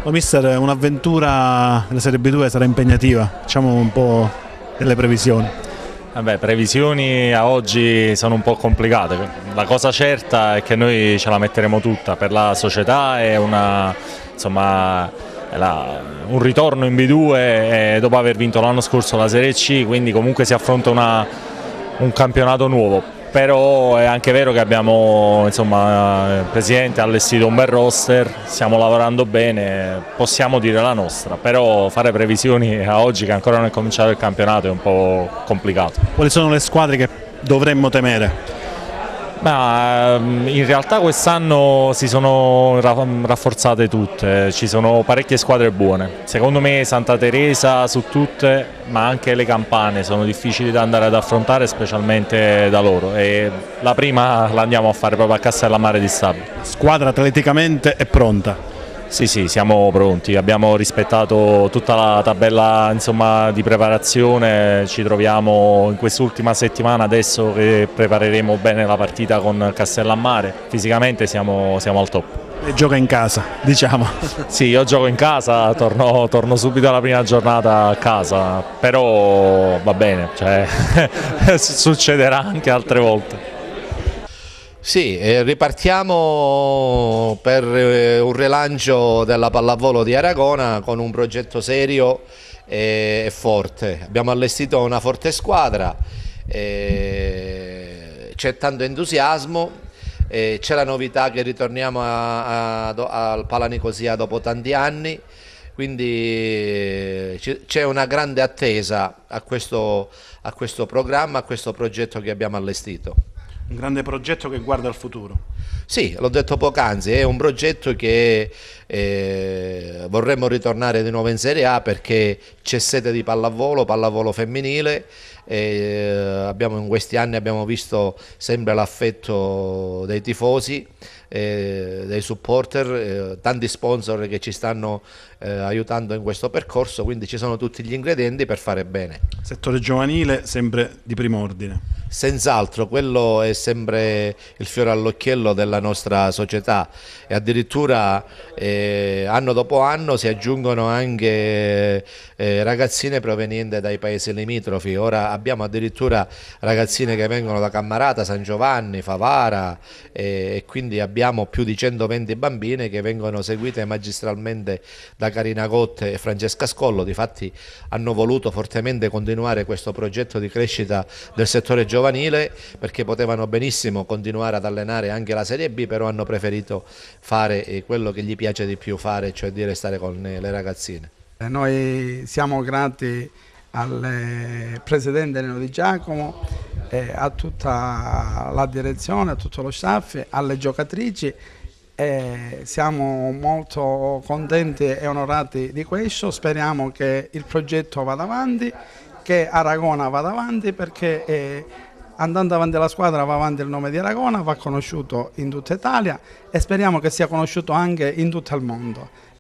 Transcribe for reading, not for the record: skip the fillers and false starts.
Oh, mister, un'avventura nella Serie B2 sarà impegnativa, diciamo un po' delle previsioni. Vabbè, previsioni a oggi sono un po' complicate. La cosa certa è che noi ce la metteremo tutta per la società, è insomma, un ritorno in B2 dopo aver vinto l'anno scorso la Serie C, quindi comunque si affronta un campionato nuovo. Però è anche vero che abbiamo, insomma, il Presidente ha allestito un bel roster, stiamo lavorando bene, possiamo dire la nostra, però fare previsioni a oggi che ancora non è cominciato il campionato è un po' complicato. Quali sono le squadre che dovremmo temere? In realtà quest'anno si sono rafforzate tutte, ci sono parecchie squadre buone. Secondo me Santa Teresa su tutte, ma anche le Campane sono difficili da andare ad affrontare, specialmente da loro. E la prima la andiamo a fare proprio a Castellammare di Stabia. Squadra atleticamente è pronta. Sì, siamo pronti, abbiamo rispettato tutta la tabella, insomma, di preparazione, ci troviamo in quest'ultima settimana adesso che prepareremo bene la partita con Castellammare, fisicamente siamo al top. E gioca in casa, diciamo. Sì, io gioco in casa, torno subito alla prima giornata a casa, però va bene, cioè, succederà anche altre volte. Sì, ripartiamo per un rilancio della pallavolo di Aragona con un progetto serio e forte. Abbiamo allestito una forte squadra, c'è tanto entusiasmo, c'è la novità che ritorniamo al Palanicosia dopo tanti anni, quindi c'è una grande attesa a questo programma, a questo progetto che abbiamo allestito. Un grande progetto che guarda al futuro. Sì, l'ho detto poc'anzi, è un progetto che vorremmo ritornare di nuovo in Serie A perché c'è sete di pallavolo femminile, in questi anni abbiamo visto sempre l'affetto dei tifosi, dei supporter, tanti sponsor che ci stanno aiutando in questo percorso, quindi ci sono tutti gli ingredienti per fare bene. Settore giovanile sempre di primo ordine. Senz'altro, quello è sempre il fiore all'occhiello della nostra società e addirittura anno dopo anno si aggiungono anche ragazzine provenienti dai paesi limitrofi. Ora abbiamo addirittura ragazzine che vengono da Cammarata, San Giovanni, Favara e quindi abbiamo più di 120 bambine che vengono seguite magistralmente da Carina Gotte e Francesca Scollo. Difatti hanno voluto fortemente continuare questo progetto di crescita del settore giovanile perché potevano benissimo continuare ad allenare anche la Serie B, però hanno preferito fare quello che gli piace di più fare, cioè dire stare con le ragazzine. Noi siamo grati al Presidente Nino Di Giacomo, a tutta la direzione, a tutto lo staff, alle giocatrici. Siamo molto contenti e onorati di questo, speriamo che il progetto vada avanti, che Aragona vada avanti perché andando avanti la squadra va avanti il nome di Aragona, va conosciuto in tutta Italia e speriamo che sia conosciuto anche in tutto il mondo.